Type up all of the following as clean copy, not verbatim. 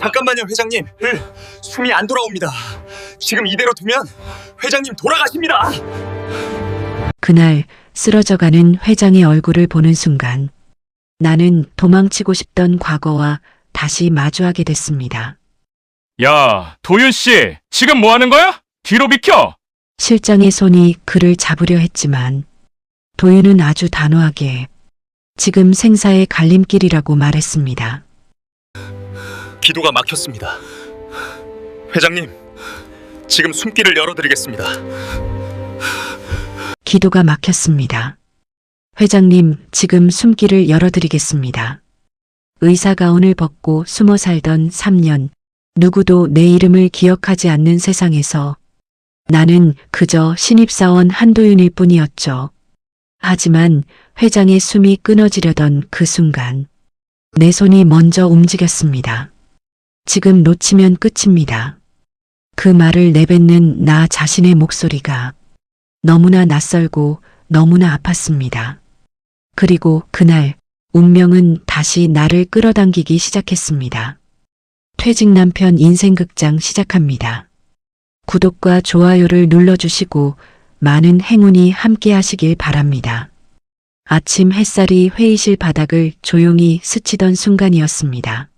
잠깐만요, 회장님. 숨이 안 돌아옵니다. 지금 이대로 두면 회장님 돌아가십니다. 그날 쓰러져가는 회장의 얼굴을 보는 순간 나는 도망치고 싶던 과거와 다시 마주하게 됐습니다. 야, 도윤 씨, 지금 뭐 하는 거야? 뒤로 비켜! 실장의 손이 그를 잡으려 했지만 도윤은 아주 단호하게 지금 생사의 갈림길이라고 말했습니다. 기도가 막혔습니다. 회장님, 지금 숨길을 열어드리겠습니다. 기도가 막혔습니다. 회장님, 지금 숨길을 열어드리겠습니다. 의사 가운을 벗고 숨어 살던 3년, 누구도 내 이름을 기억하지 않는 세상에서 나는 그저 신입사원 한도윤일 뿐이었죠. 하지만 회장의 숨이 끊어지려던 그 순간 내 손이 먼저 움직였습니다. 지금 놓치면 끝입니다. 그 말을 내뱉는 나 자신의 목소리가 너무나 낯설고 너무나 아팠습니다. 그리고 그날 운명은 다시 나를 끌어당기기 시작했습니다. 퇴직 남편 인생극장 시작합니다. 구독과 좋아요를 눌러주시고 많은 행운이 함께 하시길 바랍니다. 아침 햇살이 회의실 바닥을 조용히 스치던 순간이었습니다.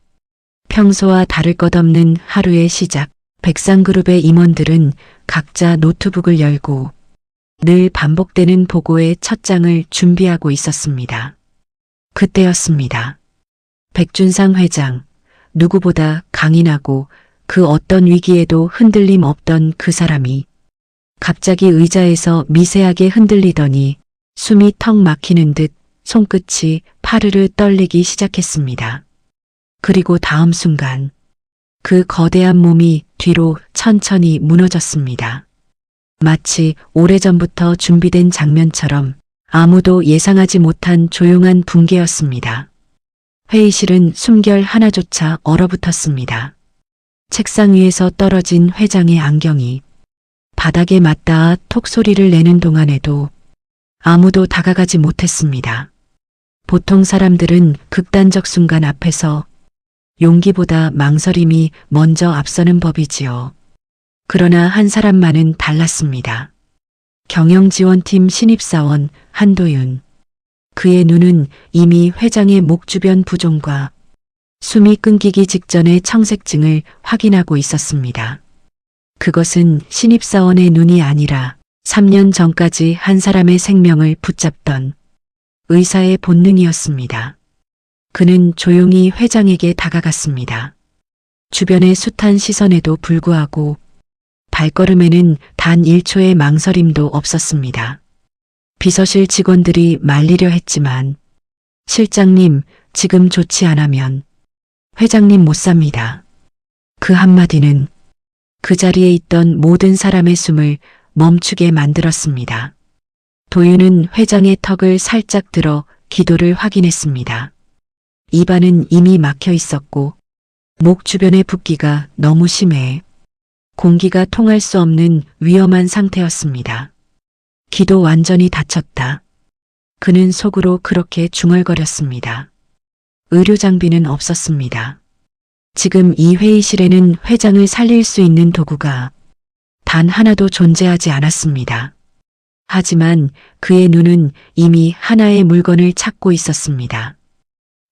평소와 다를 것 없는 하루의 시작, 백상그룹의 임원들은 각자 노트북을 열고 늘 반복되는 보고의 첫 장을 준비하고 있었습니다. 그때였습니다. 백준상 회장, 누구보다 강인하고 그 어떤 위기에도 흔들림 없던 그 사람이 갑자기 의자에서 미세하게 흔들리더니 숨이 턱 막히는 듯 손끝이 파르르 떨리기 시작했습니다. 그리고 다음 순간 그 거대한 몸이 뒤로 천천히 무너졌습니다. 마치 오래전부터 준비된 장면처럼 아무도 예상하지 못한 조용한 붕괴였습니다. 회의실은 숨결 하나조차 얼어붙었습니다. 책상 위에서 떨어진 회장의 안경이 바닥에 맞닿아 톡 소리를 내는 동안에도 아무도 다가가지 못했습니다. 보통 사람들은 극단적 순간 앞에서 용기보다 망설임이 먼저 앞서는 법이지요. 그러나 한 사람만은 달랐습니다. 경영지원팀 신입사원 한도윤. 그의 눈은 이미 회장의 목 주변 부종과 숨이 끊기기 직전의 청색증을 확인하고 있었습니다. 그것은 신입사원의 눈이 아니라 3년 전까지 한 사람의 생명을 붙잡던 의사의 본능이었습니다. 그는 조용히 회장에게 다가갔습니다. 주변의 숱한 시선에도 불구하고 발걸음에는 단 1초의 망설임도 없었습니다. 비서실 직원들이 말리려 했지만 실장님, 지금 조치 안 하면 회장님 못 삽니다. 그 한마디는 그 자리에 있던 모든 사람의 숨을 멈추게 만들었습니다. 도윤은 회장의 턱을 살짝 들어 기도를 확인했습니다. 입안은 이미 막혀 있었고 목 주변의 붓기가 너무 심해 공기가 통할 수 없는 위험한 상태였습니다. 기도 완전히 닫혔다. 그는 속으로 그렇게 중얼거렸습니다. 의료 장비는 없었습니다. 지금 이 회의실에는 회장을 살릴 수 있는 도구가 단 하나도 존재하지 않았습니다. 하지만 그의 눈은 이미 하나의 물건을 찾고 있었습니다.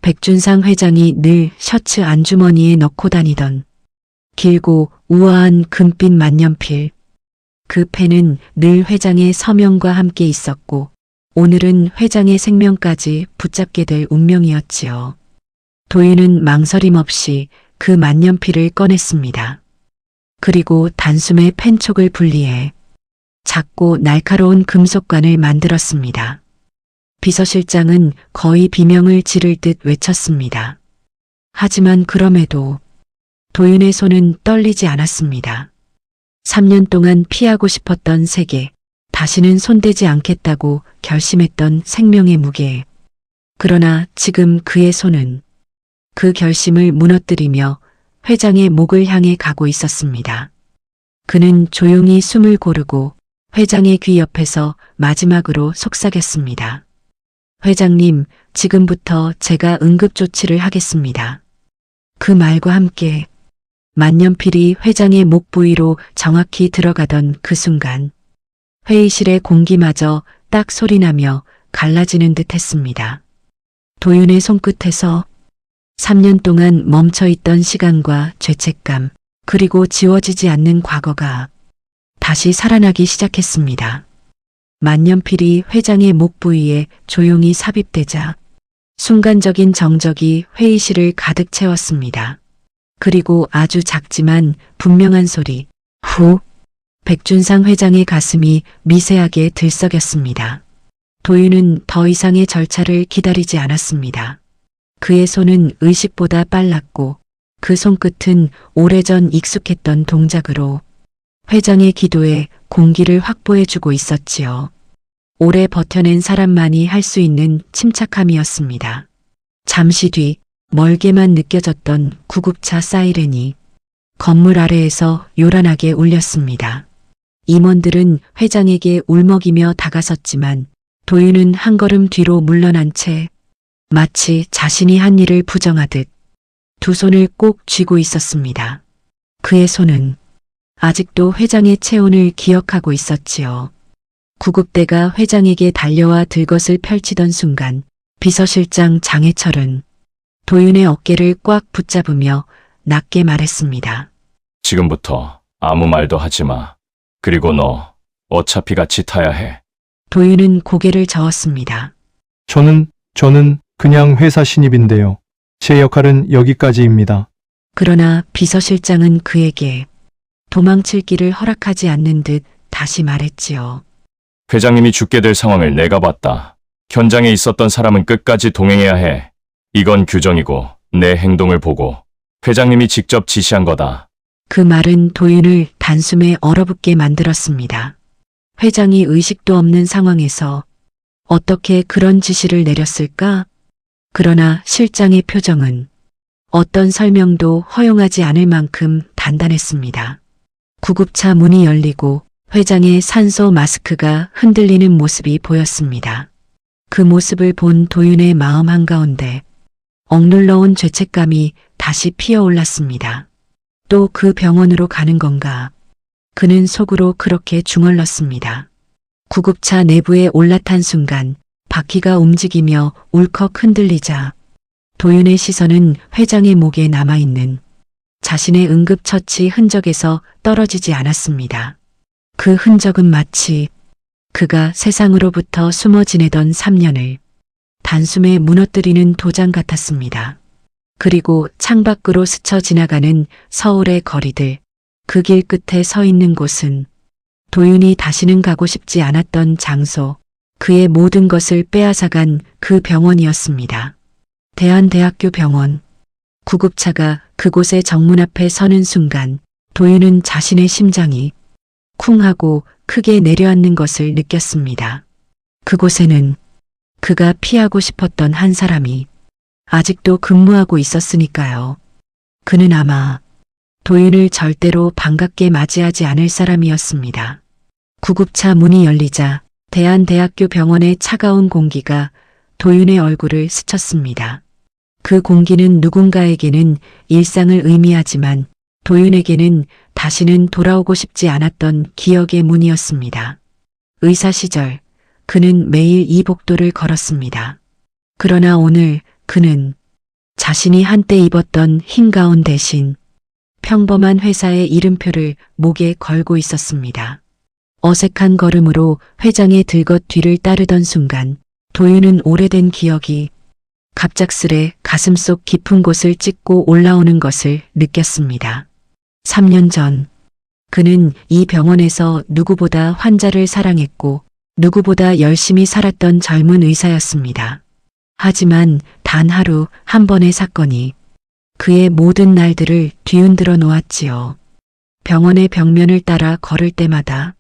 백준상 회장이 늘 셔츠 안주머니에 넣고 다니던 길고 우아한 금빛 만년필. 그 펜은 늘 회장의 서명과 함께 있었고 오늘은 회장의 생명까지 붙잡게 될 운명이었지요. 도윤은 망설임 없이 그 만년필을 꺼냈습니다. 그리고 단숨에 펜촉을 분리해 작고 날카로운 금속관을 만들었습니다. 비서실장은 거의 비명을 지를 듯 외쳤습니다. 하지만 그럼에도 도윤의 손은 떨리지 않았습니다. 3년 동안 피하고 싶었던 세계, 다시는 손대지 않겠다고 결심했던 생명의 무게. 그러나 지금 그의 손은 그 결심을 무너뜨리며 회장의 목을 향해 가고 있었습니다. 그는 조용히 숨을 고르고 회장의 귀 옆에서 마지막으로 속삭였습니다. 회장님, 지금부터 제가 응급조치를 하겠습니다. 그 말과 함께 만년필이 회장의 목 부위로 정확히 들어가던 그 순간 회의실의 공기마저 딱 소리나며 갈라지는 듯 했습니다. 도윤의 손끝에서 3년 동안 멈춰있던 시간과 죄책감, 그리고 지워지지 않는 과거가 다시 살아나기 시작했습니다. 만년필이 회장의 목 부위에 조용히 삽입되자 순간적인 정적이 회의실을 가득 채웠습니다. 그리고 아주 작지만 분명한 소리, 후. 백준상 회장의 가슴이 미세하게 들썩였습니다. 도윤은 더 이상의 절차를 기다리지 않았습니다. 그의 손은 의식보다 빨랐고 그 손끝은 오래전 익숙했던 동작으로 회장의 기도에 공기를 확보해주고 있었지요. 오래 버텨낸 사람만이 할 수 있는 침착함이었습니다. 잠시 뒤 멀게만 느껴졌던 구급차 사이렌이 건물 아래에서 요란하게 울렸습니다. 임원들은 회장에게 울먹이며 다가섰지만 도윤은 한 걸음 뒤로 물러난 채 마치 자신이 한 일을 부정하듯 두 손을 꼭 쥐고 있었습니다. 그의 손은 아직도 회장의 체온을 기억하고 있었지요. 구급대가 회장에게 달려와 들것을 펼치던 순간 비서실장 장해철은 도윤의 어깨를 꽉 붙잡으며 낮게 말했습니다. 지금부터 아무 말도 하지 마. 그리고 너 어차피 같이 타야 해. 도윤은 고개를 저었습니다. 저는 그냥 회사 신입인데요. 제 역할은 여기까지입니다. 그러나 비서실장은 그에게 도망칠 길을 허락하지 않는 듯 다시 말했지요. 회장님이 죽게 될 상황을 내가 봤다. 현장에 있었던 사람은 끝까지 동행해야 해. 이건 규정이고 내 행동을 보고 회장님이 직접 지시한 거다. 그 말은 도윤을 단숨에 얼어붙게 만들었습니다. 회장이 의식도 없는 상황에서 어떻게 그런 지시를 내렸을까? 그러나 실장의 표정은 어떤 설명도 허용하지 않을 만큼 단단했습니다. 구급차 문이 열리고 회장의 산소 마스크가 흔들리는 모습이 보였습니다. 그 모습을 본 도윤의 마음 한가운데 억눌러온 죄책감이 다시 피어올랐습니다. 또 그 병원으로 가는 건가? 그는 속으로 그렇게 중얼렀습니다. 구급차 내부에 올라탄 순간 바퀴가 움직이며 울컥 흔들리자 도윤의 시선은 회장의 목에 남아있는 자신의 응급처치 흔적에서 떨어지지 않았습니다. 그 흔적은 마치 그가 세상으로부터 숨어 지내던 3년을 단숨에 무너뜨리는 도장 같았습니다. 그리고 창밖으로 스쳐 지나가는 서울의 거리들, 그 길 끝에 서 있는 곳은 도윤이 다시는 가고 싶지 않았던 장소, 그의 모든 것을 빼앗아간 그 병원이었습니다. 대한대학교 병원. 구급차가 그곳의 정문 앞에 서는 순간 도윤은 자신의 심장이 쿵 하고 크게 내려앉는 것을 느꼈습니다. 그곳에는 그가 피하고 싶었던 한 사람이 아직도 근무하고 있었으니까요. 그는 아마 도윤을 절대로 반갑게 맞이하지 않을 사람이었습니다. 구급차 문이 열리자 대한대학교 병원의 차가운 공기가 도윤의 얼굴을 스쳤습니다. 그 공기는 누군가에게는 일상을 의미하지만 도윤에게는 다시는 돌아오고 싶지 않았던 기억의 문이었습니다. 의사 시절 그는 매일 이 복도를 걸었습니다. 그러나 오늘 그는 자신이 한때 입었던 흰 가운 대신 평범한 회사의 이름표를 목에 걸고 있었습니다. 어색한 걸음으로 회장의 들것 뒤를 따르던 순간 도윤은 오래된 기억이 갑작스레 가슴속 깊은 곳을 찢고 올라오는 것을 느꼈습니다. 3년 전 그는 이 병원에서 누구보다 환자를 사랑했고 누구보다 열심히 살았던 젊은 의사였습니다. 하지만 단 하루 한 번의 사건이 그의 모든 날들을 뒤흔들어 놓았지요. 병원의 벽면을 따라 걸을 때마다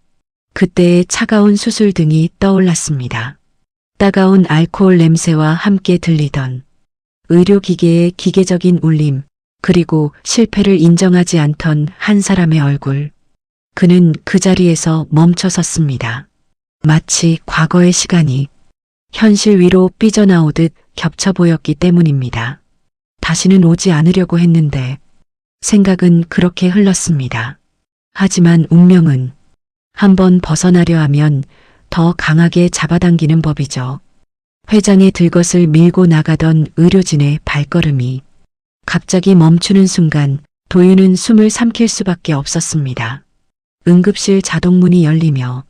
그때의 차가운 수술등이 떠올랐습니다. 따가운 알코올 냄새와 함께 들리던 의료기계의 기계적인 울림, 그리고 실패를 인정하지 않던 한 사람의 얼굴. 그는 그 자리에서 멈춰 섰습니다. 마치 과거의 시간이 현실 위로 삐져나오듯 겹쳐 보였기 때문입니다. 다시는 오지 않으려고 했는데 생각은 그렇게 흘렀습니다. 하지만 운명은 한번 벗어나려 하면 더 강하게 잡아당기는 법이죠. 회장의 들것을 밀고 나가던 의료진의 발걸음이 갑자기 멈추는 순간 도윤은 숨을 삼킬 수밖에 없었습니다. 응급실 자동문이 열리며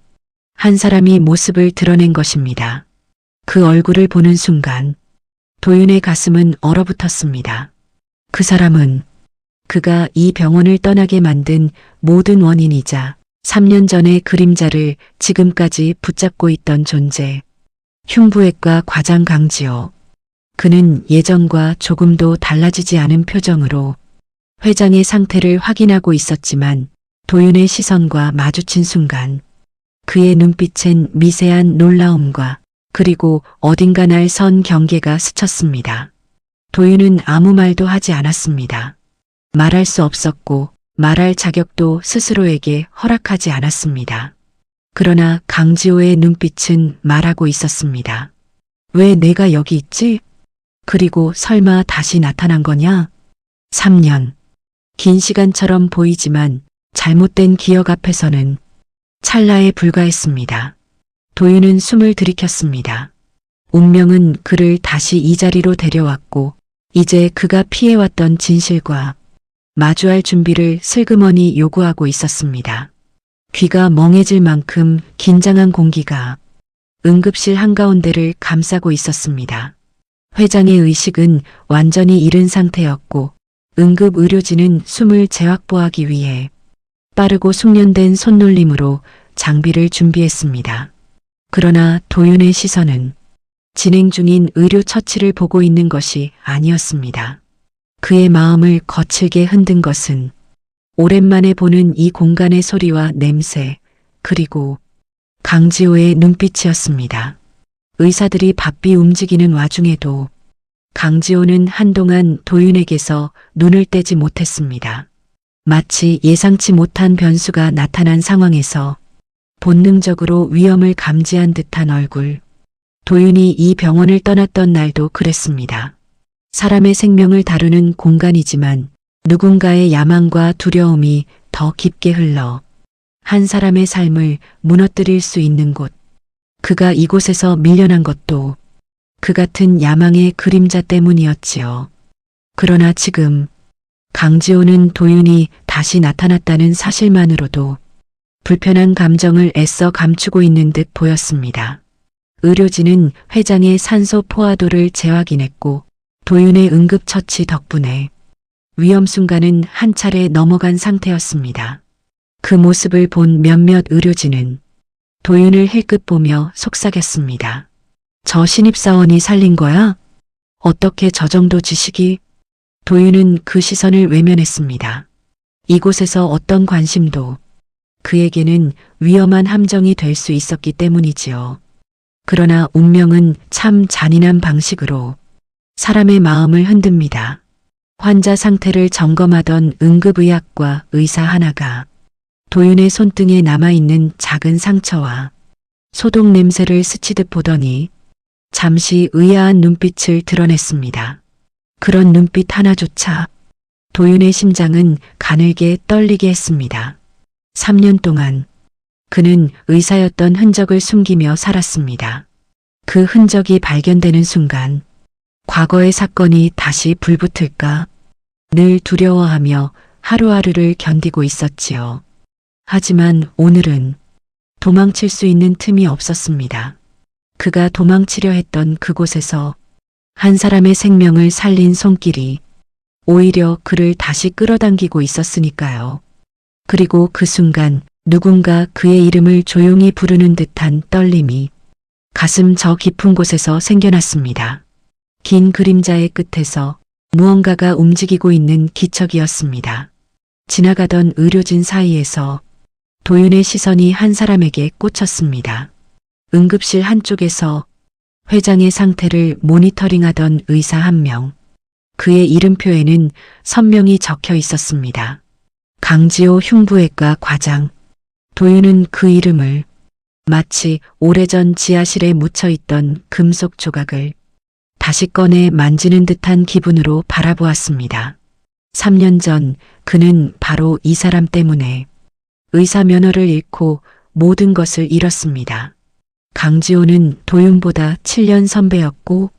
한 사람이 모습을 드러낸 것입니다. 그 얼굴을 보는 순간 도윤의 가슴은 얼어붙었습니다. 그 사람은 그가 이 병원을 떠나게 만든 모든 원인이자 3년 전의 그림자를 지금까지 붙잡고 있던 존재, 흉부외과 과장 강지호. 그는 예전과 조금도 달라지지 않은 표정으로 회장의 상태를 확인하고 있었지만 도윤의 시선과 마주친 순간 그의 눈빛엔 미세한 놀라움과 그리고 어딘가 날 선 경계가 스쳤습니다. 도윤은 아무 말도 하지 않았습니다. 말할 수 없었고 말할 자격도 스스로에게 허락하지 않았습니다. 그러나 강지호의 눈빛은 말하고 있었습니다. 왜 내가 여기 있지? 그리고 설마 다시 나타난 거냐? 3년. 긴 시간처럼 보이지만 잘못된 기억 앞에서는 찰나에 불과했습니다. 도윤은 숨을 들이켰습니다. 운명은 그를 다시 이 자리로 데려왔고 이제 그가 피해왔던 진실과 마주할 준비를 슬그머니 요구하고 있었습니다. 귀가 멍해질 만큼 긴장한 공기가 응급실 한가운데를 감싸고 있었습니다. 회장의 의식은 완전히 잃은 상태였고 응급 의료진은 숨을 재확보하기 위해 빠르고 숙련된 손놀림으로 장비를 준비했습니다. 그러나 도윤의 시선은 진행 중인 의료 처치를 보고 있는 것이 아니었습니다. 그의 마음을 거칠게 흔든 것은 오랜만에 보는 이 공간의 소리와 냄새, 그리고 강지호의 눈빛이었습니다. 의사들이 바삐 움직이는 와중에도 강지호는 한동안 도윤에게서 눈을 떼지 못했습니다. 마치 예상치 못한 변수가 나타난 상황에서 본능적으로 위험을 감지한 듯한 얼굴. 도윤이 이 병원을 떠났던 날도 그랬습니다. 사람의 생명을 다루는 공간이지만 누군가의 야망과 두려움이 더 깊게 흘러 한 사람의 삶을 무너뜨릴 수 있는 곳. 그가 이곳에서 밀려난 것도 그 같은 야망의 그림자 때문이었지요. 그러나 지금 강지호는 도윤이 다시 나타났다는 사실만으로도 불편한 감정을 애써 감추고 있는 듯 보였습니다. 의료진은 회장의 산소 포화도를 재확인했고 도윤의 응급처치 덕분에 위험 순간은 한 차례 넘어간 상태였습니다. 그 모습을 본 몇몇 의료진은 도윤을 힐끗 보며 속삭였습니다. 저 신입사원이 살린 거야? 어떻게 저 정도 지식이? 도윤은 그 시선을 외면했습니다. 이곳에서 어떤 관심도 그에게는 위험한 함정이 될 수 있었기 때문이지요. 그러나 운명은 참 잔인한 방식으로 사람의 마음을 흔듭니다. 환자 상태를 점검하던 응급의학과 의사 하나가 도윤의 손등에 남아있는 작은 상처와 소독 냄새를 스치듯 보더니 잠시 의아한 눈빛을 드러냈습니다. 그런 눈빛 하나조차 도윤의 심장은 가늘게 떨리게 했습니다. 3년 동안 그는 의사였던 흔적을 숨기며 살았습니다. 그 흔적이 발견되는 순간 과거의 사건이 다시 불붙을까 늘 두려워하며 하루하루를 견디고 있었지요. 하지만 오늘은 도망칠 수 있는 틈이 없었습니다. 그가 도망치려 했던 그곳에서 한 사람의 생명을 살린 손길이 오히려 그를 다시 끌어당기고 있었으니까요. 그리고 그 순간 누군가 그의 이름을 조용히 부르는 듯한 떨림이 가슴 저 깊은 곳에서 생겨났습니다. 긴 그림자의 끝에서 무언가가 움직이고 있는 기척이었습니다. 지나가던 의료진 사이에서 도윤의 시선이 한 사람에게 꽂혔습니다. 응급실 한쪽에서 회장의 상태를 모니터링하던 의사 한 명. 그의 이름표에는 선명히 적혀 있었습니다. 강지호 흉부외과 과장. 도윤은 그 이름을 마치 오래전 지하실에 묻혀있던 금속 조각을 다시 꺼내 만지는 듯한 기분으로 바라보았습니다. 3년 전 그는 바로 이 사람 때문에 의사 면허를 잃고 모든 것을 잃었습니다. 강지호는 도윤보다 7년 선배였고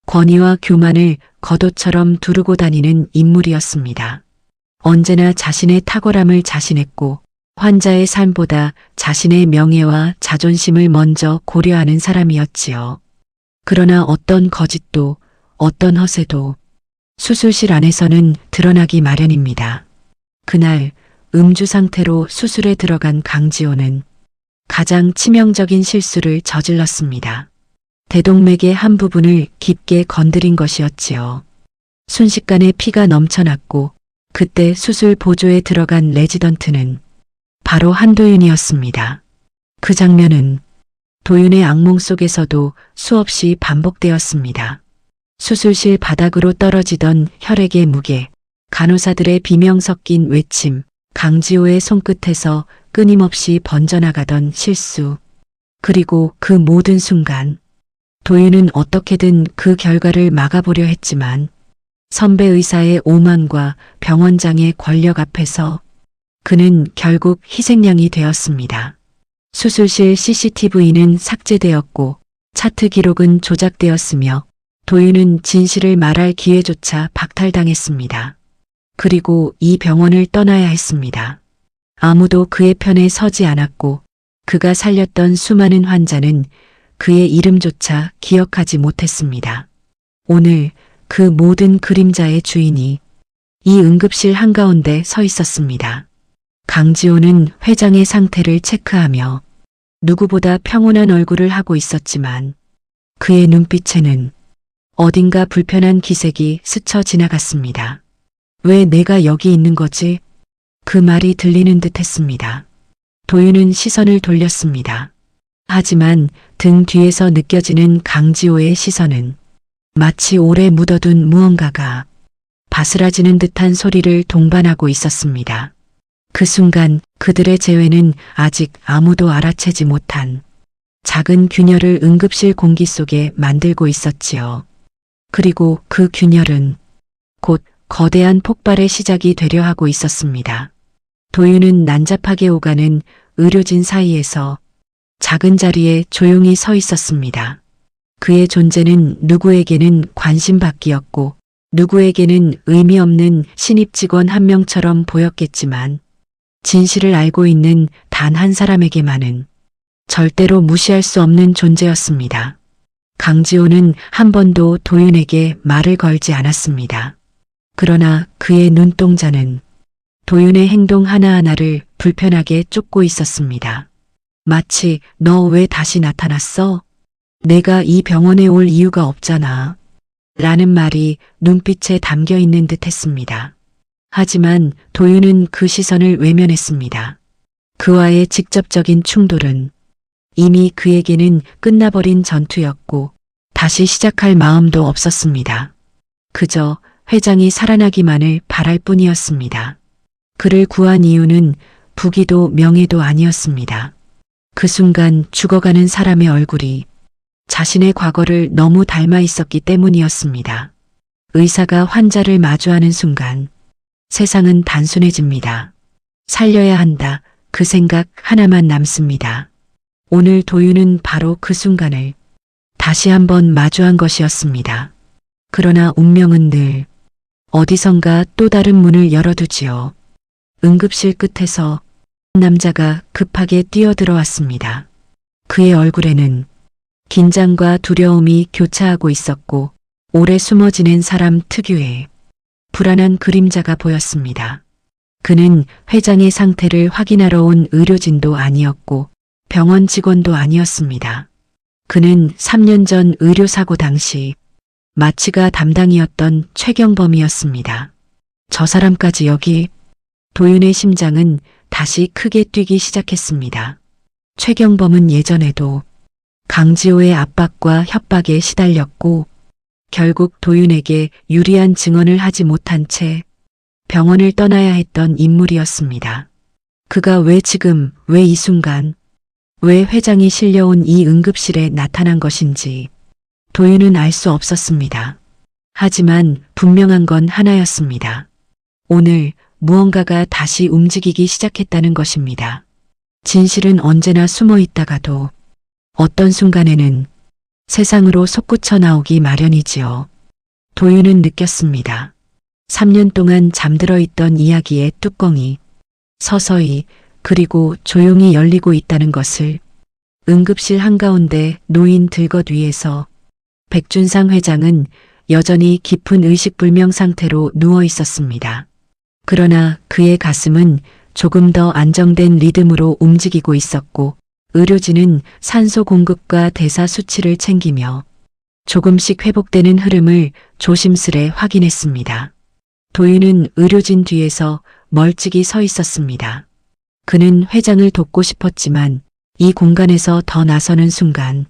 권위와 교만을 겉옷처럼 두르고 다니는 인물이었습니다. 언제나 자신의 탁월함을 자신했고 환자의 삶보다 자신의 명예와 자존심을 먼저 고려하는 사람이었지요. 그러나 어떤 거짓도 어떤 허세도 수술실 안에서는 드러나기 마련입니다. 그날 음주 상태로 수술에 들어간 강지호는 가장 치명적인 실수를 저질렀습니다. 대동맥의 한 부분을 깊게 건드린 것이었지요. 순식간에 피가 넘쳐났고 그때 수술 보조에 들어간 레지던트는 바로 한도윤이었습니다. 그 장면은 도윤의 악몽 속에서도 수없이 반복되었습니다. 수술실 바닥으로 떨어지던 혈액의 무게, 간호사들의 비명 섞인 외침, 강지호의 손끝에서 끊임없이 번져나가던 실수. 그리고 그 모든 순간 도윤은 어떻게든 그 결과를 막아보려 했지만 선배 의사의 오만과 병원장의 권력 앞에서 그는 결국 희생양이 되었습니다. 수술실 CCTV는 삭제되었고 차트 기록은 조작되었으며 도윤은 진실을 말할 기회조차 박탈당했습니다. 그리고 이 병원을 떠나야 했습니다. 아무도 그의 편에 서지 않았고 그가 살렸던 수많은 환자는 그의 이름조차 기억하지 못했습니다. 오늘 그 모든 그림자의 주인이 이 응급실 한가운데 서 있었습니다. 강지호는 회장의 상태를 체크하며 누구보다 평온한 얼굴을 하고 있었지만 그의 눈빛에는 어딘가 불편한 기색이 스쳐 지나갔습니다. 왜 내가 여기 있는 거지? 그 말이 들리는 듯 했습니다. 도윤은 시선을 돌렸습니다. 하지만 등 뒤에서 느껴지는 강지호의 시선은 마치 오래 묻어둔 무언가가 바스라지는 듯한 소리를 동반하고 있었습니다. 그 순간 그들의 재회는 아직 아무도 알아채지 못한 작은 균열을 응급실 공기 속에 만들고 있었지요. 그리고 그 균열은 곧 거대한 폭발의 시작이 되려 하고 있었습니다. 도윤은 난잡하게 오가는 의료진 사이에서 작은 자리에 조용히 서 있었습니다. 그의 존재는 누구에게는 관심받기였고 누구에게는 의미 없는 신입 직원 한 명처럼 보였겠지만 진실을 알고 있는 단 한 사람에게만은 절대로 무시할 수 없는 존재였습니다. 강지호는 한 번도 도윤에게 말을 걸지 않았습니다. 그러나 그의 눈동자는 도윤의 행동 하나하나를 불편하게 쫓고 있었습니다. 마치 너 왜 다시 나타났어? 내가 이 병원에 올 이유가 없잖아. 라는 말이 눈빛에 담겨 있는 듯 했습니다. 하지만 도윤은 그 시선을 외면했습니다. 그와의 직접적인 충돌은 이미 그에게는 끝나버린 전투였고 다시 시작할 마음도 없었습니다. 그저 회장이 살아나기만을 바랄 뿐이었습니다. 그를 구한 이유는 부귀도 명예도 아니었습니다. 그 순간 죽어가는 사람의 얼굴이 자신의 과거를 너무 닮아 있었기 때문이었습니다. 의사가 환자를 마주하는 순간 세상은 단순해집니다. 살려야 한다. 그 생각 하나만 남습니다. 오늘 도윤은 바로 그 순간을 다시 한번 마주한 것이었습니다. 그러나 운명은 늘 어디선가 또 다른 문을 열어두지요. 응급실 끝에서 남자가 급하게 뛰어들어왔습니다. 그의 얼굴에는 긴장과 두려움이 교차하고 있었고 오래 숨어 지낸 사람 특유의 불안한 그림자가 보였습니다. 그는 회장의 상태를 확인하러 온 의료진도 아니었고 병원 직원도 아니었습니다. 그는 3년 전 의료사고 당시 마취가 담당이었던 최경범이었습니다. 저 사람까지 여기. 도윤의 심장은 다시 크게 뛰기 시작했습니다. 최경범은 예전에도 강지호의 압박과 협박에 시달렸고 결국 도윤에게 유리한 증언을 하지 못한 채 병원을 떠나야 했던 인물이었습니다. 그가 왜 지금, 왜 이 순간, 왜 회장이 실려온 이 응급실에 나타난 것인지 도윤은 알 수 없었습니다. 하지만 분명한 건 하나였습니다. 오늘 무언가가 다시 움직이기 시작했다는 것입니다. 진실은 언제나 숨어 있다가도 어떤 순간에는 세상으로 솟구쳐 나오기 마련이지요. 도윤은 느꼈습니다. 3년 동안 잠들어 있던 이야기의 뚜껑이 서서히 그리고 조용히 열리고 있다는 것을. 응급실 한가운데 놓인 들것 위에서 백준상 회장은 여전히 깊은 의식불명 상태로 누워 있었습니다. 그러나 그의 가슴은 조금 더 안정된 리듬으로 움직이고 있었고 의료진은 산소 공급과 대사 수치를 챙기며 조금씩 회복되는 흐름을 조심스레 확인했습니다. 도윤은 의료진 뒤에서 멀찍이 서 있었습니다. 그는 회장을 돕고 싶었지만 이 공간에서 더 나서는 순간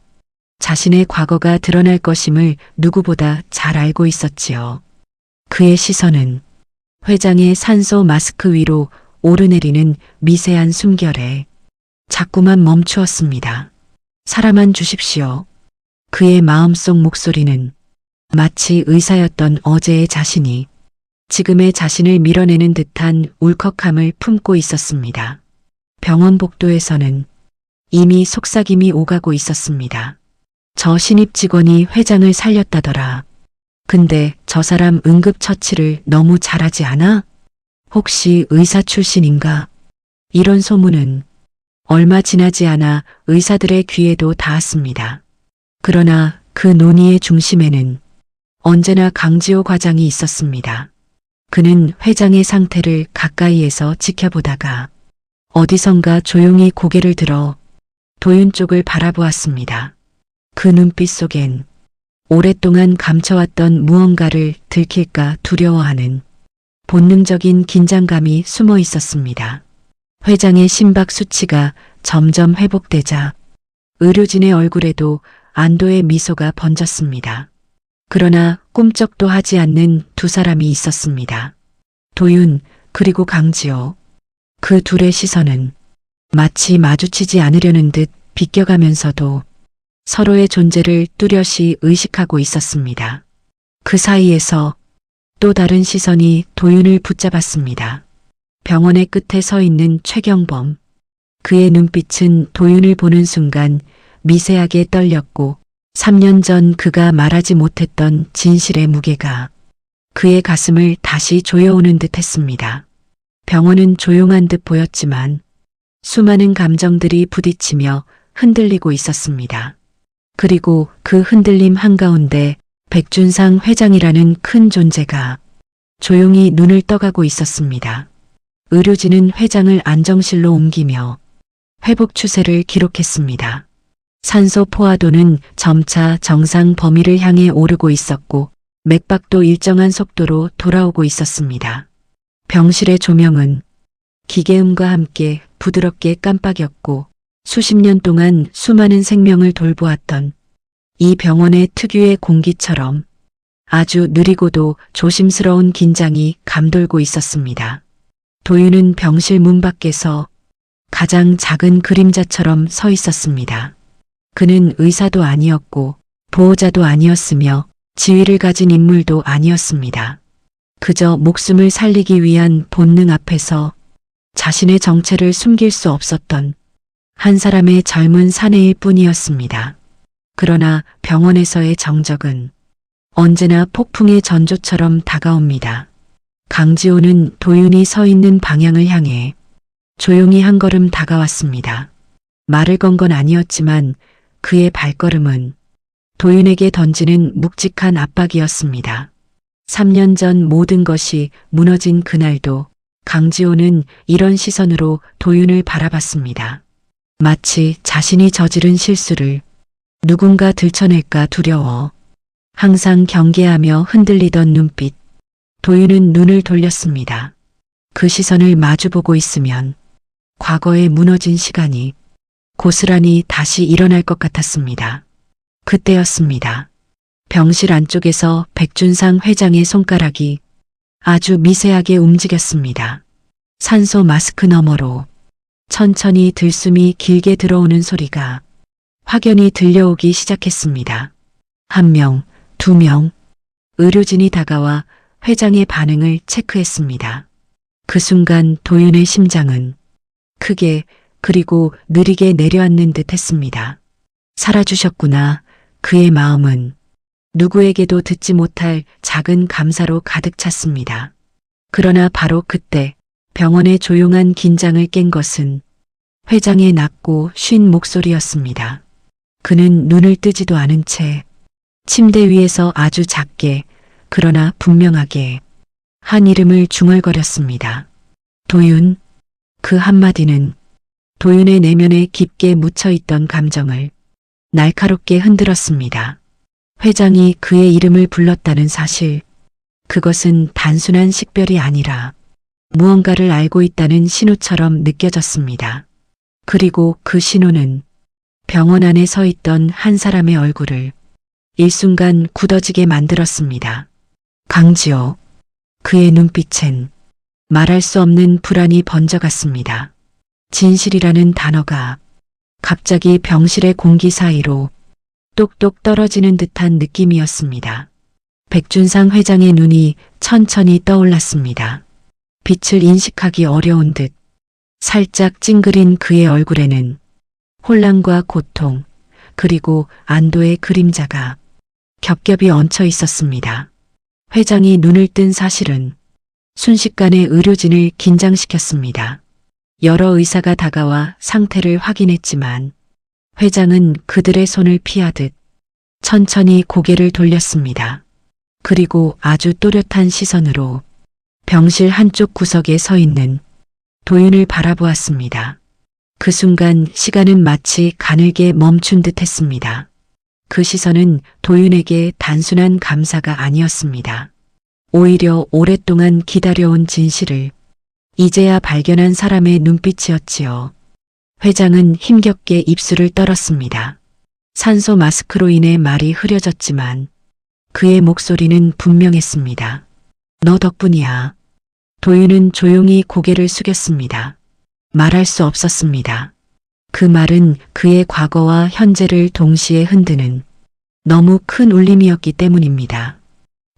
자신의 과거가 드러날 것임을 누구보다 잘 알고 있었지요. 그의 시선은 회장의 산소 마스크 위로 오르내리는 미세한 숨결에 자꾸만 멈추었습니다. 살아만 주십시오. 그의 마음속 목소리는 마치 의사였던 어제의 자신이 지금의 자신을 밀어내는 듯한 울컥함을 품고 있었습니다. 병원 복도에서는 이미 속삭임이 오가고 있었습니다. 저 신입 직원이 회장을 살렸다더라. 근데 저 사람 응급처치를 너무 잘하지 않아? 혹시 의사 출신인가? 이런 소문은 얼마 지나지 않아 의사들의 귀에도 닿았습니다. 그러나 그 논의의 중심에는 언제나 강지호 과장이 있었습니다. 그는 회장의 상태를 가까이에서 지켜보다가 어디선가 조용히 고개를 들어 도윤 쪽을 바라보았습니다. 그 눈빛 속엔 오랫동안 감춰왔던 무언가를 들킬까 두려워하는 본능적인 긴장감이 숨어 있었습니다. 회장의 심박 수치가 점점 회복되자 의료진의 얼굴에도 안도의 미소가 번졌습니다. 그러나 꿈쩍도 하지 않는 두 사람이 있었습니다. 도윤 그리고 강지호. 그 둘의 시선은 마치 마주치지 않으려는 듯 비껴가면서도 서로의 존재를 뚜렷이 의식하고 있었습니다. 그 사이에서 또 다른 시선이 도윤을 붙잡았습니다. 병원의 끝에 서 있는 최경범. 그의 눈빛은 도윤을 보는 순간 미세하게 떨렸고 3년 전 그가 말하지 못했던 진실의 무게가 그의 가슴을 다시 조여오는 듯 했습니다. 병원은 조용한 듯 보였지만 수많은 감정들이 부딪히며 흔들리고 있었습니다. 그리고 그 흔들림 한가운데 백준상 회장이라는 큰 존재가 조용히 눈을 떠가고 있었습니다. 의료진은 회장을 안정실로 옮기며 회복 추세를 기록했습니다. 산소 포화도는 점차 정상 범위를 향해 오르고 있었고 맥박도 일정한 속도로 돌아오고 있었습니다. 병실의 조명은 기계음과 함께 부드럽게 깜빡였고 수십 년 동안 수많은 생명을 돌보았던 이 병원의 특유의 공기처럼 아주 느리고도 조심스러운 긴장이 감돌고 있었습니다. 도윤은 병실 문 밖에서 가장 작은 그림자처럼 서 있었습니다. 그는 의사도 아니었고 보호자도 아니었으며 지위를 가진 인물도 아니었습니다. 그저 목숨을 살리기 위한 본능 앞에서 자신의 정체를 숨길 수 없었던 한 사람의 젊은 사내일 뿐이었습니다. 그러나 병원에서의 정적은 언제나 폭풍의 전조처럼 다가옵니다. 강지호는 도윤이 서 있는 방향을 향해 조용히 한 걸음 다가왔습니다. 말을 건 건 아니었지만 그의 발걸음은 도윤에게 던지는 묵직한 압박이었습니다. 3년 전 모든 것이 무너진 그날도 강지호는 이런 시선으로 도윤을 바라봤습니다. 마치 자신이 저지른 실수를 누군가 들춰낼까 두려워 항상 경계하며 흔들리던 눈빛. 도윤은 눈을 돌렸습니다. 그 시선을 마주보고 있으면 과거에 무너진 시간이 고스란히 다시 일어날 것 같았습니다. 그때였습니다. 병실 안쪽에서 백준상 회장의 손가락이 아주 미세하게 움직였습니다. 산소 마스크 너머로 천천히 들숨이 길게 들어오는 소리가 확연히 들려오기 시작했습니다. 1명, 2명, 의료진이 다가와 회장의 반응을 체크했습니다. 그 순간 도윤의 심장은 크게 그리고 느리게 내려앉는 듯 했습니다. 살아주셨구나. 그의 마음은 누구에게도 듣지 못할 작은 감사로 가득 찼습니다. 그러나 바로 그때 병원의 조용한 긴장을 깬 것은 회장의 낮고 쉰 목소리였습니다. 그는 눈을 뜨지도 않은 채 침대 위에서 아주 작게 그러나 분명하게 한 이름을 중얼거렸습니다. 도윤. 그 한마디는 도윤의 내면에 깊게 묻혀있던 감정을 날카롭게 흔들었습니다. 회장이 그의 이름을 불렀다는 사실, 그것은 단순한 식별이 아니라 무언가를 알고 있다는 신호처럼 느껴졌습니다. 그리고 그 신호는 병원 안에 서 있던 한 사람의 얼굴을 일순간 굳어지게 만들었습니다. 강지호. 그의 눈빛엔 말할 수 없는 불안이 번져갔습니다. 진실이라는 단어가 갑자기 병실의 공기 사이로 똑똑 떨어지는 듯한 느낌이었습니다. 백준상 회장의 눈이 천천히 떠올랐습니다. 빛을 인식하기 어려운 듯 살짝 찡그린 그의 얼굴에는 혼란과 고통, 그리고 안도의 그림자가 겹겹이 얹혀 있었습니다. 회장이 눈을 뜬 사실은 순식간에 의료진을 긴장시켰습니다. 여러 의사가 다가와 상태를 확인했지만 회장은 그들의 손을 피하듯 천천히 고개를 돌렸습니다. 그리고 아주 또렷한 시선으로 병실 한쪽 구석에 서 있는 도윤을 바라보았습니다. 그 순간 시간은 마치 가늘게 멈춘 듯 했습니다. 그 시선은 도윤에게 단순한 감사가 아니었습니다. 오히려 오랫동안 기다려온 진실을 이제야 발견한 사람의 눈빛이었지요. 회장은 힘겹게 입술을 떨었습니다. 산소 마스크로 인해 말이 흐려졌지만 그의 목소리는 분명했습니다. 너 덕분이야. 도윤은 조용히 고개를 숙였습니다. 말할 수 없었습니다. 그 말은 그의 과거와 현재를 동시에 흔드는 너무 큰 울림이었기 때문입니다.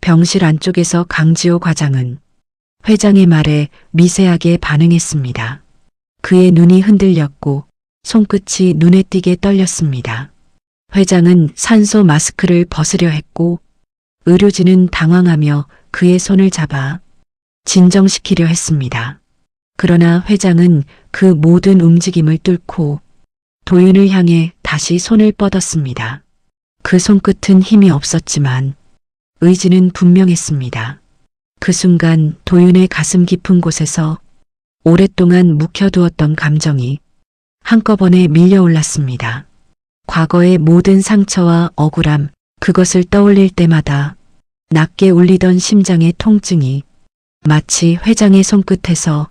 병실 안쪽에서 강지호 과장은 회장의 말에 미세하게 반응했습니다. 그의 눈이 흔들렸고 손끝이 눈에 띄게 떨렸습니다. 회장은 산소 마스크를 벗으려 했고 의료진은 당황하며 그의 손을 잡아 진정시키려 했습니다. 그러나 회장은 그 모든 움직임을 뚫고 도윤을 향해 다시 손을 뻗었습니다. 그 손끝은 힘이 없었지만 의지는 분명했습니다. 그 순간 도윤의 가슴 깊은 곳에서 오랫동안 묵혀두었던 감정이 한꺼번에 밀려올랐습니다. 과거의 모든 상처와 억울함, 그것을 떠올릴 때마다 낮게 울리던 심장의 통증이 마치 회장의 손끝에서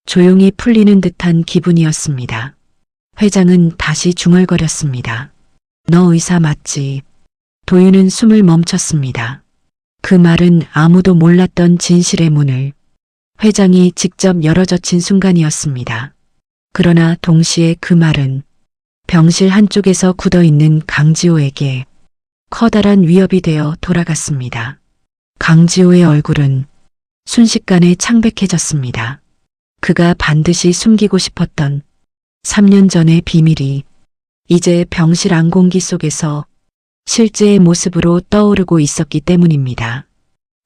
조용히 풀리는 듯한 기분이었습니다. 회장은 다시 중얼거렸습니다. 너 의사 맞지? 도윤은 숨을 멈췄습니다. 그 말은 아무도 몰랐던 진실의 문을 회장이 직접 열어젖힌 순간이었습니다. 그러나 동시에 그 말은 병실 한쪽에서 굳어있는 강지호에게 커다란 위협이 되어 돌아갔습니다. 강지호의 얼굴은 순식간에 창백해졌습니다. 그가 반드시 숨기고 싶었던 3년 전의 비밀이 이제 병실 안공기 속에서 실제의 모습으로 떠오르고 있었기 때문입니다.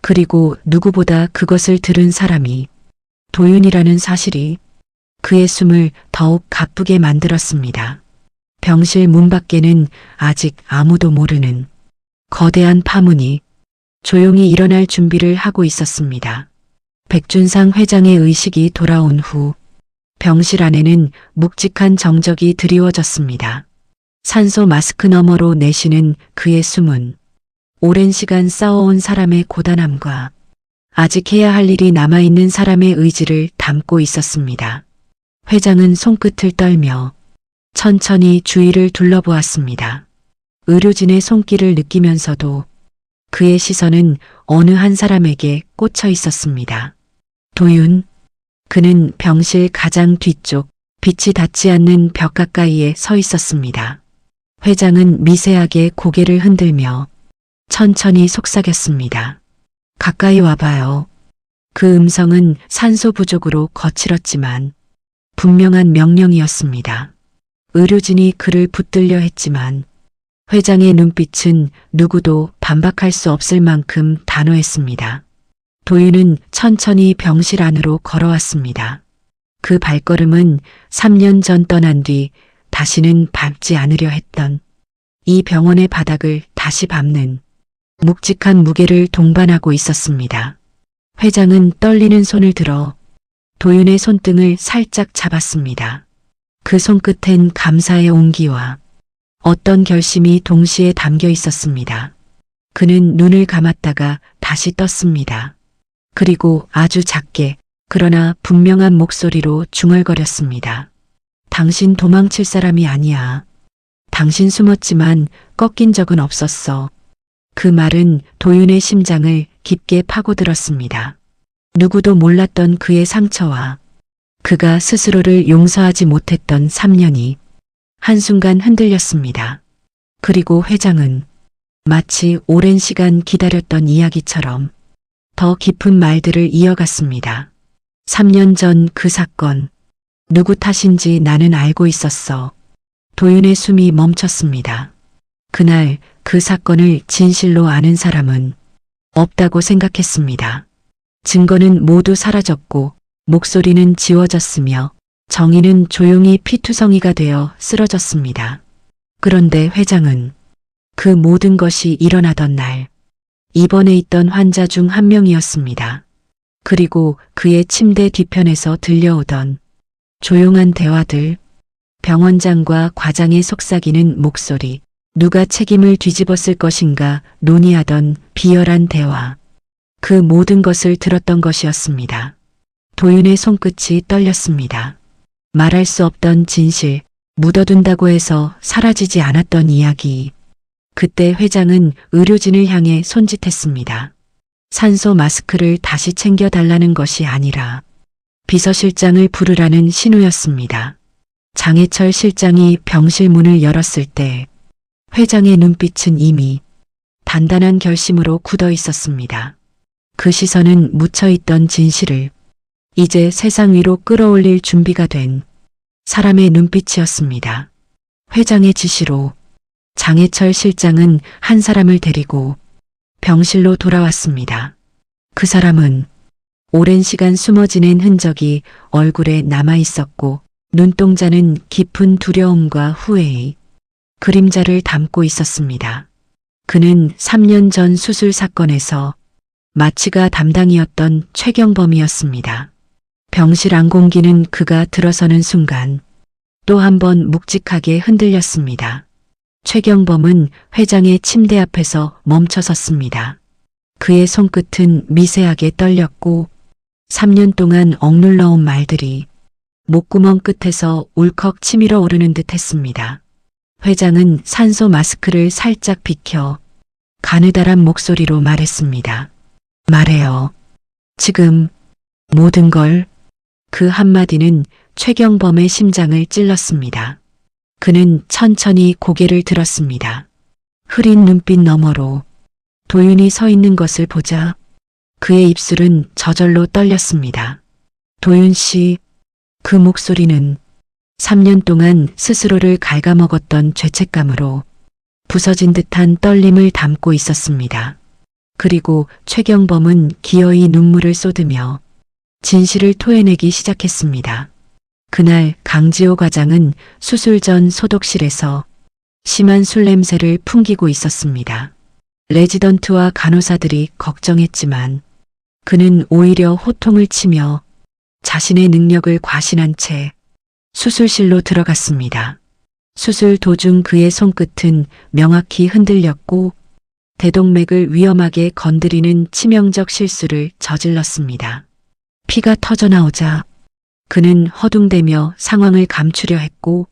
그리고 누구보다 그것을 들은 사람이 도윤이라는 사실이 그의 숨을 더욱 가쁘게 만들었습니다. 병실 문 밖에는 아직 아무도 모르는 거대한 파문이 조용히 일어날 준비를 하고 있었습니다. 백준상 회장의 의식이 돌아온 후 병실 안에는 묵직한 정적이 드리워졌습니다. 산소 마스크 너머로 내쉬는 그의 숨은 오랜 시간 싸워온 사람의 고단함과 아직 해야 할 일이 남아있는 사람의 의지를 담고 있었습니다. 회장은 손끝을 떨며 천천히 주위를 둘러보았습니다. 의료진의 손길을 느끼면서도 그의 시선은 어느 한 사람에게 꽂혀 있었습니다. 도윤. 그는 병실 가장 뒤쪽 빛이 닿지 않는 벽 가까이에 서 있었습니다. 회장은 미세하게 고개를 흔들며 천천히 속삭였습니다. 가까이 와봐요. 그 음성은 산소 부족으로 거칠었지만 분명한 명령이었습니다. 의료진이 그를 붙들려 했지만 회장의 눈빛은 누구도 반박할 수 없을 만큼 단호했습니다. 도윤은 천천히 병실 안으로 걸어왔습니다. 그 발걸음은 3년 전 떠난 뒤 다시는 밟지 않으려 했던 이 병원의 바닥을 다시 밟는 묵직한 무게를 동반하고 있었습니다. 회장은 떨리는 손을 들어 도윤의 손등을 살짝 잡았습니다. 그 손끝엔 감사의 온기와 어떤 결심이 동시에 담겨 있었습니다. 그는 눈을 감았다가 다시 떴습니다. 그리고 아주 작게 그러나 분명한 목소리로 중얼거렸습니다. 당신 도망칠 사람이 아니야. 당신 숨었지만 꺾인 적은 없었어. 그 말은 도윤의 심장을 깊게 파고들었습니다. 누구도 몰랐던 그의 상처와 그가 스스로를 용서하지 못했던 3년이 한순간 흔들렸습니다. 그리고 회장은 마치 오랜 시간 기다렸던 이야기처럼 더 깊은 말들을 이어갔습니다. 3년 전 그 사건, 누구 탓인지 나는 알고 있었어. 도윤의 숨이 멈췄습니다. 그날 그 사건을 진실로 아는 사람은 없다고 생각했습니다. 증거는 모두 사라졌고 목소리는 지워졌으며 정의는 조용히 피투성이가 되어 쓰러졌습니다. 그런데 회장은 그 모든 것이 일어나던 날 입원해 있던 환자 중 한 명이었습니다. 그리고 그의 침대 뒤편에서 들려오던 조용한 대화들, 병원장과 과장의 속삭이는 목소리, 누가 책임을 뒤집었을 것인가 논의하던 비열한 대화, 그 모든 것을 들었던 것이었습니다. 도윤의 손끝이 떨렸습니다. 말할 수 없던 진실, 묻어둔다고 해서 사라지지 않았던 이야기. 그때 회장은 의료진을 향해 손짓했습니다. 산소 마스크를 다시 챙겨달라는 것이 아니라 비서실장을 부르라는 신호였습니다. 장해철 실장이 병실 문을 열었을 때 회장의 눈빛은 이미 단단한 결심으로 굳어 있었습니다. 그 시선은 묻혀있던 진실을 이제 세상 위로 끌어올릴 준비가 된 사람의 눈빛이었습니다. 회장의 지시로 장해철 실장은 한 사람을 데리고 병실로 돌아왔습니다. 그 사람은 오랜 시간 숨어 지낸 흔적이 얼굴에 남아 있었고 눈동자는 깊은 두려움과 후회의 그림자를 담고 있었습니다. 그는 3년 전 수술 사건에서 마취가 담당이었던 최경범이었습니다. 병실 안공기는 그가 들어서는 순간 또 한 번 묵직하게 흔들렸습니다. 최경범은 회장의 침대 앞에서 멈춰 섰습니다. 그의 손끝은 미세하게 떨렸고 3년 동안 억눌러온 말들이 목구멍 끝에서 울컥 치밀어 오르는 듯 했습니다. 회장은 산소 마스크를 살짝 비켜 가느다란 목소리로 말했습니다. 말해요. 지금 모든 걸. 그 한마디는 최경범의 심장을 찔렀습니다. 그는 천천히 고개를 들었습니다. 흐린 눈빛 너머로 도윤이 서 있는 것을 보자 그의 입술은 저절로 떨렸습니다. 도윤 씨, 그 목소리는 3년 동안 스스로를 갉아먹었던 죄책감으로 부서진 듯한 떨림을 담고 있었습니다. 그리고 최경범은 기어이 눈물을 쏟으며 진실을 토해내기 시작했습니다. 그날 강지호 과장은 수술 전 소독실에서 심한 술 냄새를 풍기고 있었습니다. 레지던트와 간호사들이 걱정했지만 그는 오히려 호통을 치며 자신의 능력을 과신한 채 수술실로 들어갔습니다. 수술 도중 그의 손끝은 명확히 흔들렸고 대동맥을 위험하게 건드리는 치명적 실수를 저질렀습니다. 피가 터져나오자 그는 허둥대며 상황을 감추려 했고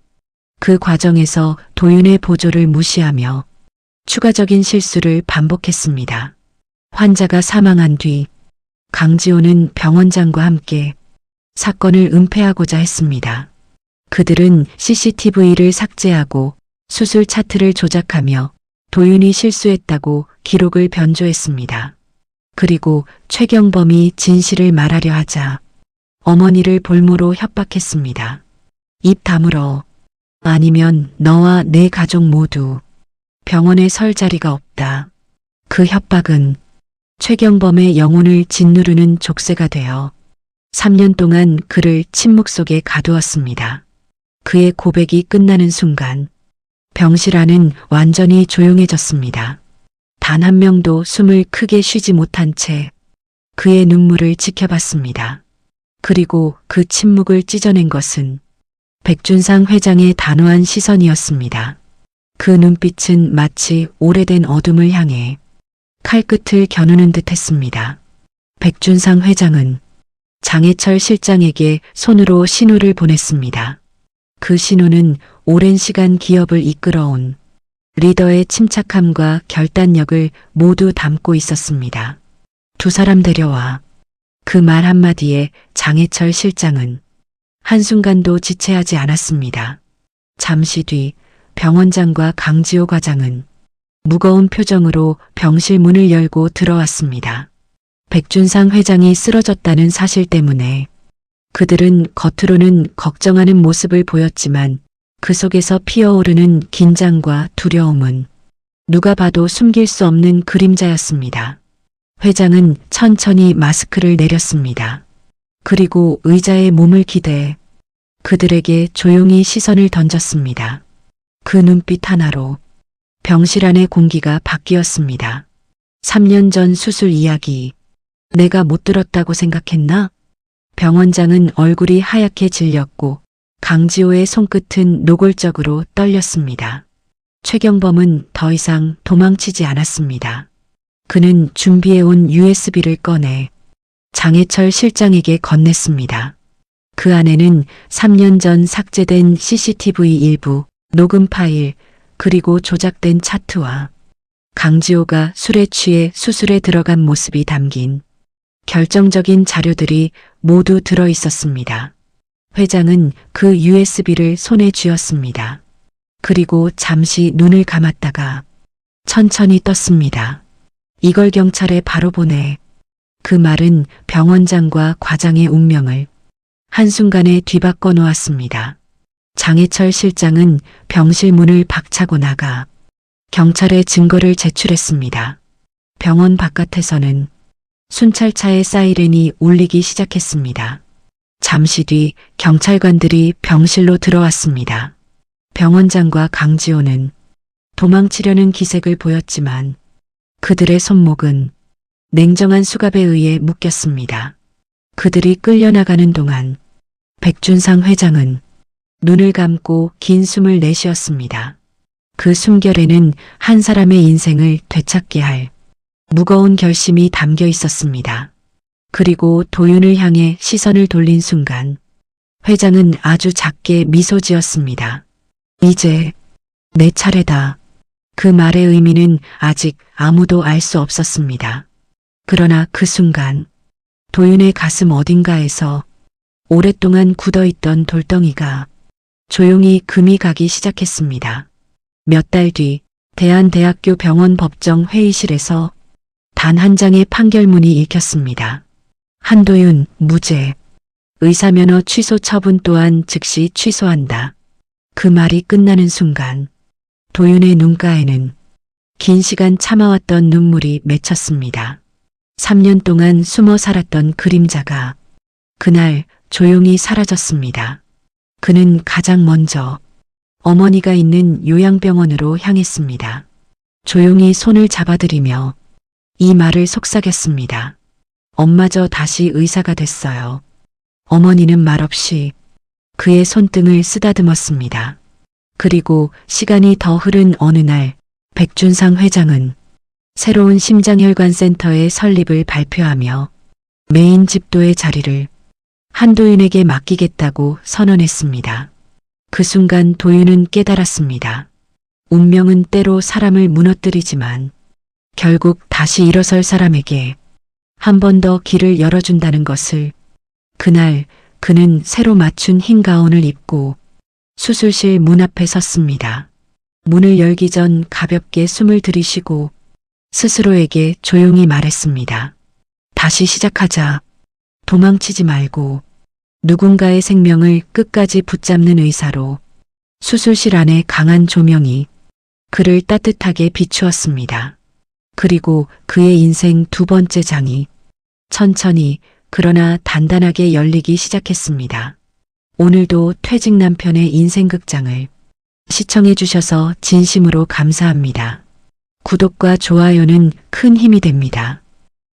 그 과정에서 도윤의 보조를 무시하며 추가적인 실수를 반복했습니다. 환자가 사망한 뒤 강지호는 병원장과 함께 사건을 은폐하고자 했습니다. 그들은 CCTV를 삭제하고 수술 차트를 조작하며 도윤이 실수했다고 기록을 변조했습니다. 그리고 최경범이 진실을 말하려 하자 어머니를 볼모로 협박했습니다. 입 다물어. 아니면 너와 내 가족 모두 병원에 설 자리가 없다. 그 협박은 최경범의 영혼을 짓누르는 족쇄가 되어 3년 동안 그를 침묵 속에 가두었습니다. 그의 고백이 끝나는 순간 병실 안은 완전히 조용해졌습니다. 단 한 명도 숨을 크게 쉬지 못한 채 그의 눈물을 지켜봤습니다. 그리고 그 침묵을 찢어낸 것은 백준상 회장의 단호한 시선이었습니다. 그 눈빛은 마치 오래된 어둠을 향해 칼끝을 겨누는 듯 했습니다. 백준상 회장은 장해철 실장에게 손으로 신호를 보냈습니다. 그 신호는 오랜 시간 기업을 이끌어온 리더의 침착함과 결단력을 모두 담고 있었습니다. 두 사람 데려와. 그 말 한마디에 장해철 실장은 한순간도 지체하지 않았습니다. 잠시 뒤 병원장과 강지호 과장은 무거운 표정으로 병실 문을 열고 들어왔습니다. 백준상 회장이 쓰러졌다는 사실 때문에 그들은 겉으로는 걱정하는 모습을 보였지만 그 속에서 피어오르는 긴장과 두려움은 누가 봐도 숨길 수 없는 그림자였습니다. 회장은 천천히 마스크를 내렸습니다. 그리고 의자에 몸을 기대 그들에게 조용히 시선을 던졌습니다. 그 눈빛 하나로 병실 안의 공기가 바뀌었습니다. 3년 전 수술 이야기, 내가 못 들었다고 생각했나? 병원장은 얼굴이 하얗게 질렸고 강지호의 손끝은 노골적으로 떨렸습니다. 최경범은 더 이상 도망치지 않았습니다. 그는 준비해온 USB를 꺼내 장해철 실장에게 건넸습니다. 그 안에는 3년 전 삭제된 CCTV 일부, 녹음 파일, 그리고 조작된 차트와 강지호가 술에 취해 수술에 들어간 모습이 담긴 결정적인 자료들이 모두 들어 있었습니다. 회장은 그 USB를 손에 쥐었습니다. 그리고 잠시 눈을 감았다가 천천히 떴습니다. 이걸 경찰에 바로 보내. 그 말은 병원장과 과장의 운명을 한순간에 뒤바꿔 놓았습니다. 장해철 실장은 병실 문을 박차고 나가 경찰에 증거를 제출했습니다. 병원 바깥에서는 순찰차의 사이렌이 울리기 시작했습니다. 잠시 뒤 경찰관들이 병실로 들어왔습니다. 병원장과 강지호는 도망치려는 기색을 보였지만 그들의 손목은 냉정한 수갑에 의해 묶였습니다. 그들이 끌려나가는 동안 백준상 회장은 눈을 감고 긴 숨을 내쉬었습니다. 그 숨결에는 한 사람의 인생을 되찾게 할 무거운 결심이 담겨 있었습니다. 그리고 도윤을 향해 시선을 돌린 순간 회장은 아주 작게 미소 지었습니다. 이제 내 차례다. 그 말의 의미는 아직 아무도 알 수 없었습니다. 그러나 그 순간 도윤의 가슴 어딘가에서 오랫동안 굳어있던 돌덩이가 조용히 금이 가기 시작했습니다. 몇 달 뒤 대한대학교 병원 법정 회의실에서 단 한 장의 판결문이 읽혔습니다. 한도윤 무죄. 의사면허 취소 처분 또한 즉시 취소한다. 그 말이 끝나는 순간 도윤의 눈가에는 긴 시간 참아왔던 눈물이 맺혔습니다. 3년 동안 숨어 살았던 그림자가 그날 조용히 사라졌습니다. 그는 가장 먼저 어머니가 있는 요양병원으로 향했습니다. 조용히 손을 잡아들이며 이 말을 속삭였습니다. 엄마저 다시 의사가 됐어요. 어머니는 말없이 그의 손등을 쓰다듬었습니다. 그리고 시간이 더 흐른 어느 날 백준상 회장은 새로운 심장혈관센터의 설립을 발표하며 메인 집도의 자리를 한도윤에게 맡기겠다고 선언했습니다. 그 순간 도윤은 깨달았습니다. 운명은 때로 사람을 무너뜨리지만 결국 다시 일어설 사람에게 한 번 더 길을 열어준다는 것을. 그날 그는 새로 맞춘 흰 가운을 입고 수술실 문 앞에 섰습니다. 문을 열기 전 가볍게 숨을 들이쉬고 스스로에게 조용히 말했습니다. 다시 시작하자. 도망치지 말고 누군가의 생명을 끝까지 붙잡는 의사로 수술실 안에 강한 조명이 그를 따뜻하게 비추었습니다. 그리고 그의 인생 두 번째 장이 천천히 그러나 단단하게 열리기 시작했습니다. 오늘도 퇴직 남편의 인생 극장을 시청해 주셔서 진심으로 감사합니다. 구독과 좋아요는 큰 힘이 됩니다.